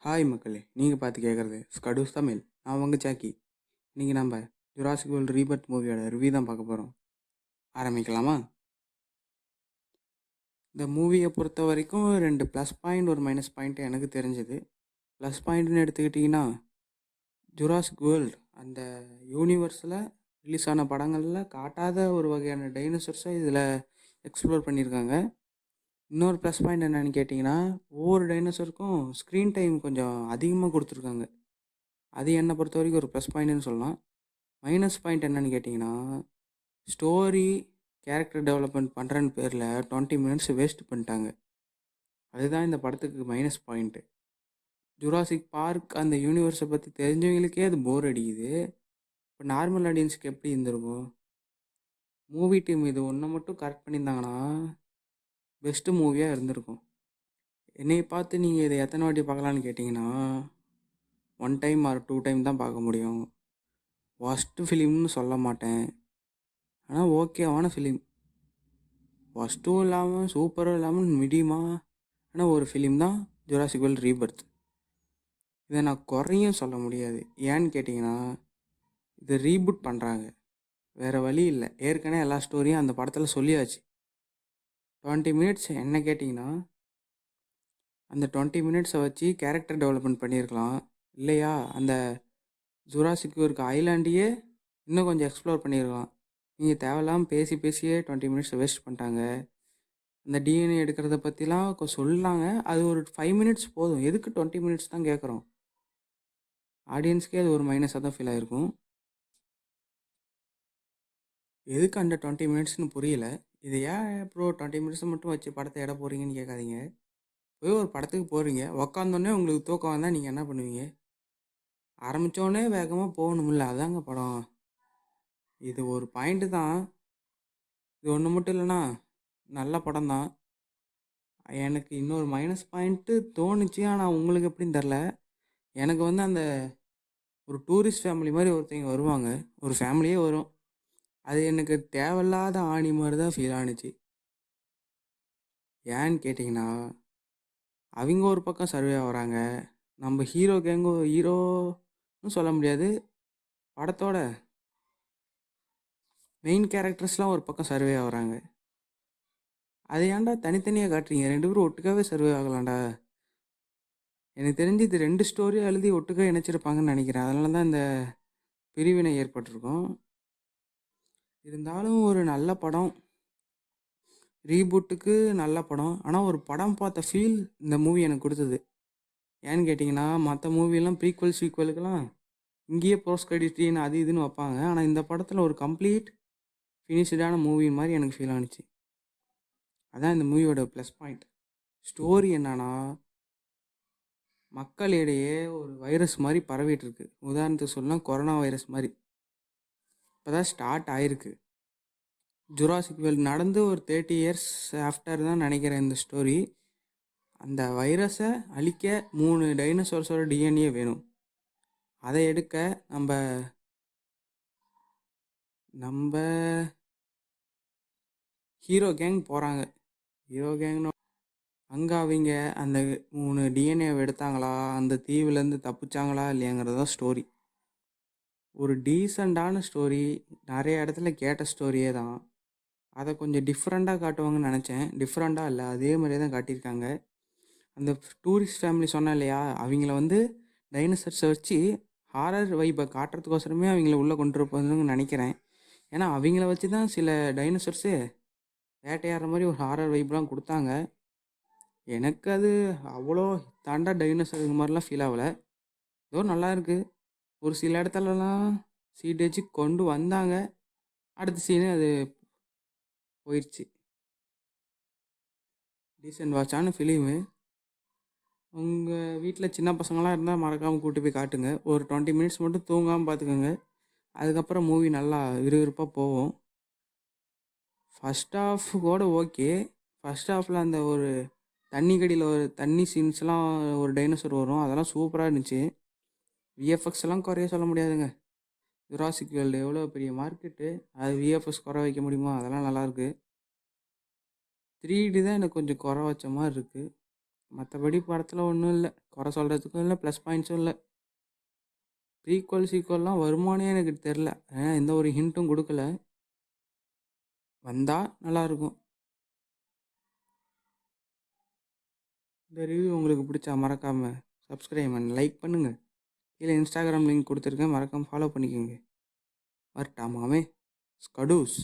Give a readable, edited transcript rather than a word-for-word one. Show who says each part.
Speaker 1: Hi மக்களே, நீங்கள் பார்த்து கேட்குறது ஸ்கடூஸ் தமிழ். நான் உங்கள் ஜாக்கி. இன்றைக்கி நம்ம ஜுராசிக் வேர்ல்டு ரீபர்த் மூவியோட ரிவ்யூ தான் பார்க்க போகிறோம். ஆரம்பிக்கலாமா? இந்த மூவியை பொறுத்த வரைக்கும் 2 ப்ளஸ் பாயிண்ட் ஒரு மைனஸ் பாயிண்ட் எனக்கு தெரிஞ்சது. ப்ளஸ் பாயிண்ட்னு எடுத்துக்கிட்டிங்கன்னா, ஜுராசிக் வேர்ல்டு அந்த யூனிவர்ஸில் ரிலீஸ் ஆன படங்களில் காட்டாத ஒரு வகையான டைனோசர்ஸை இதில் எக்ஸ்ப்ளோர் பண்ணியிருக்காங்க. இன்னொரு ப்ளஸ் பாயிண்ட் என்னென்னு கேட்டிங்கன்னா, ஒவ்வொரு டைனோசருக்கும் ஸ்க்ரீன் டைம் கொஞ்சம் அதிகமாக கொடுத்துருக்காங்க. அது என்னை பொறுத்த வரைக்கும் ஒரு ப்ளஸ் பாயிண்ட்னு சொல்லலாம். மைனஸ் பாயிண்ட் என்னென்னு கேட்டிங்கன்னா, ஸ்டோரி கேரக்டர் டெவலப்மெண்ட் பண்ணுறன்னு பேரில் 20 மினிட்ஸ் வேஸ்ட் பண்ணிட்டாங்க. அதுதான் இந்த படத்துக்கு மைனஸ் பாயிண்ட்டு. ஜுராசிக் பார்க் அந்த யூனிவர்ஸை பற்றி தெரிஞ்சவங்களுக்கே அது போர் அடிக்குது. இப்போ நார்மல் ஆடியன்ஸுக்கு எப்படி இருந்திருக்கும்? மூவி டீம் இது ஒன்றை மட்டும் கரெக்ட் பண்ணியிருந்தாங்கன்னா பெஸ்ட்டு மூவியாக இருந்திருக்கும். என்னை பார்த்து நீங்கள் இதை எத்தனை வாட்டி பார்க்கலான்னு கேட்டிங்கன்னா, 1 டைம் ஆர் 2 டைம் தான் பார்க்க முடியும். ஒஸ்ட்டு ஃபிலிம்னு சொல்ல மாட்டேன், ஆனால் ஓகேவான ஃபிலிம். ஃபஸ்ட்டும் இல்லாமல் சூப்பரும் இல்லாமல் மீடியமான ஒரு ஃபிலிம் தான் ஜுராசிக் வேர்ல்டு ரீபர்த். இதை நான் குறையும் சொல்ல முடியாது. ஏன்னு கேட்டிங்கன்னா, இதை ரீபூட் பண்ணுறாங்க, வேறு வழி இல்லை. ஏற்கனவே எல்லா ஸ்டோரியும் அந்த படத்தில் சொல்லியாச்சு. 20 மினிட்ஸ் என்ன கேட்டிங்கன்னா, அந்த 20 மினிட்ஸை வச்சு கேரக்டர் டெவலப்மெண்ட் பண்ணியிருக்கலாம். இல்லையா, அந்த ஜுராசிக் வேர்ல்டு ஐலாண்டையே இன்னும் கொஞ்சம் எக்ஸ்ப்ளோர் பண்ணியிருக்கலாம். நீங்கள் தேவையில்லாமல் பேசியே 20 மினிட்ஸ் வேஸ்ட் பண்ணிட்டாங்க. அந்த டிஎன்ஏ எடுக்கிறத பற்றிலாம் சொல்லாங்க. அது ஒரு 5 மினிட்ஸ் போதும். எதுக்கு 20 மினிட்ஸ் தான் கேட்குறோம்? ஆடியன்ஸ்க்கே அது ஒரு மைனஸாக தான் ஃபீல் ஆகிருக்கும். எதுக்கு அந்த 20 மினிட்ஸ்னு புரியல. இது ஏன் ப்ரோ 20 மினிட்ஸ் மட்டும் வச்சு படத்தை எடை போகிறீங்கன்னு கேட்காதீங்க. போய் ஒரு படத்துக்கு போகிறீங்க, உக்காந்தோடனே உங்களுக்கு தூக்கம் வந்தால் நீங்கள் என்ன பண்ணுவீங்க? ஆரம்பித்தோடனே வேகமாக போகணுமில்ல, அதாங்க படம். இது ஒரு பாயிண்ட்டு தான். இது ஒன்று மட்டும் இல்லைன்னா நல்ல படம் தான். எனக்கு இன்னொரு மைனஸ் பாயிண்ட்டு தோணுச்சு, ஆனால் உங்களுக்கு எப்படின்னு தெரில. எனக்கு அந்த ஒரு டூரிஸ்ட் ஃபேமிலி மாதிரி ஒருத்தங்க வருவாங்க, ஒரு ஃபேமிலியே வரும். அது எனக்கு தேவையில்லாத ஆணி மாதிரி தான் ஃபீல் ஆணுச்சு. ஏன்னு கேட்டிங்கன்னா, அவங்க ஒரு பக்கம் சர்வே ஆகிறாங்க, நம்ம ஹீரோன்னு சொல்ல முடியாது, படத்தோட மெயின் கேரக்டர்ஸ்லாம் ஒரு பக்கம் சர்வே ஆகிறாங்க. அதை ஏன்டா தனித்தனியாக காட்டுறீங்க? 2 பேரும் ஒட்டுக்காவே சர்வே ஆகலாம்டா. எனக்கு தெரிஞ்சு இது 2 ஸ்டோரியாக எழுதி ஒட்டுக்கா இணைச்சிருப்பாங்கன்னு நினைக்கிறேன். அதனால தான் இந்த பிரிவினை ஏற்பட்டிருக்கும். இருந்தாலும் ஒரு நல்ல படம், ரீபூட்டுக்கு நல்ல படம். ஆனால் ஒரு படம் பார்த்த ஃபீல் இந்த மூவி எனக்கு கொடுத்தது. ஏன்னு கேட்டிங்கன்னா, மற்ற மூவிலாம் ப்ரீக்வல் சீக்வலுக்கெல்லாம் இங்கேயே போஸ்ட் கிரெடிட் சீன் அது இதுன்னு வைப்பாங்க. ஆனால் இந்த படத்தில் ஒரு கம்ப்ளீட் ஃபினிஷ்டான மூவி மாதிரி எனக்கு ஃபீல் ஆணுச்சு. அதான் இந்த மூவியோட ப்ளஸ் பாயிண்ட். ஸ்டோரி என்னன்னா, மக்களிடையே ஒரு வைரஸ் மாதிரி பரவிட்டு இருக்கு. உதாரணத்துக்கு சொல்லலாம், கொரோனா வைரஸ் மாதிரி இப்போ தான் ஸ்டார்ட் ஆயிருக்கு. ஜுராசிக் வேர்ல்டு நடந்து ஒரு 30 இயர்ஸ் ஆஃப்டர் தான் நினைக்கிறேன் இந்த ஸ்டோரி. அந்த வைரஸை அழிக்க 3 டைனோசர்ஸோட டிஎன்ஏ வேணும். அதை எடுக்க நம்ம ஹீரோ கேங் போகிறாங்க. ஹீரோ கேங்னு அங்கே அவங்க அந்த 3 டிஎன்ஏவை எடுத்தாங்களா, அந்த தீவுலேருந்து தப்பிச்சாங்களா இல்லையாங்கிறது தான் ஸ்டோரி. ஒரு டீசெண்டான ஸ்டோரி, நிறைய இடத்துல கேட்ட ஸ்டோரியே தான். அதை கொஞ்சம் டிஃப்ரெண்ட்டாக காட்டுவாங்கன்னு நினச்சேன். டிஃப்ரெண்ட்டாக இல்லை, அதே மாதிரியே தான் காட்டியிருக்காங்க. அந்த டூரிஸ்ட் ஃபேமிலி சொன்னேன் இல்லையா, அவங்கள டைனோசர்ஸை வச்சு ஹாரர் வைப்பை காட்டுறதுக்கோசரமே அவங்கள உள்ளே கொண்டு இருப்பாங்கன்னு நினைக்கிறேன். ஏன்னா அவங்கள வச்சு தான் சில டைனோசர்ஸு வேட்டையாடுற மாதிரி ஒரு ஹாரர் வைப்லாம் கொடுத்தாங்க. எனக்கு அது அவ்வளோ தாண்டா டைனோசர் இது மாதிரிலாம் ஃபீல் ஆகலை. ஏதோ நல்லா இருக்குது. ஒரு சில இடத்துலலாம் சீட் வச்சு கொண்டு வந்தாங்க, அடுத்த சீனு அது போயிடுச்சு. டீசென்ட் வாட்சான ஃபிலிமு. உங்கள் வீட்டில் சின்ன பசங்களாம் இருந்தால் மறக்காமல் கூட்டி போய் காட்டுங்க. ஒரு 20 மினிட்ஸ் மட்டும் தூங்காமல் பார்த்துக்கோங்க. அதுக்கப்புறம் மூவி நல்லா விறுவிறுப்பாக போகும். ஃபஸ்ட் ஹாஃப் கூட ஓகே. ஃபஸ்ட் ஹாஃபில் அந்த ஒரு தண்ணி கடியில் ஒரு தண்ணி சீன்ஸ்லாம் ஒரு டைனோசர் வரும், அதெல்லாம் சூப்பராக இருந்துச்சு. விஎஃப்எக்ஸ் எல்லாம் குறைய சொல்ல முடியாதுங்க. ஜுராசிக் வேர்ல்டு எவ்வளோ பெரிய மார்க்கெட்டு, அது விஎஃப்எக்ஸ் குறை வைக்க முடியுமா? அதெல்லாம் நல்லாயிருக்கு. 3D தான் எனக்கு கொஞ்சம் குறை வச்ச மாதிரி இருக்குது. மற்றபடி படத்தில் ஒன்றும் இல்லை, குறை சொல்கிறதுக்கும் இல்லை, ப்ளஸ் பாயிண்ட்ஸும் இல்லை. ப்ரீக்வல் சீக்வல்லாம் வருமானே எனக்கு தெரில, ஏன்னா எந்த ஒரு ஹிண்ட்டும் கொடுக்கல. வந்தால் நல்லாயிருக்கும். இந்த ரிவ்யூ உங்களுக்கு பிடிச்சா மறக்காமல் சப்ஸ்கிரைப் பண்ணி லைக் பண்ணுங்கள். கீழே இன்ஸ்டாகிராம் லிங்க் கொடுத்துருக்கேன், மறக்காமல் ஃபாலோ பண்ணிக்கோங்க. வரட்டாமாமே ஸ்கடூஸ்.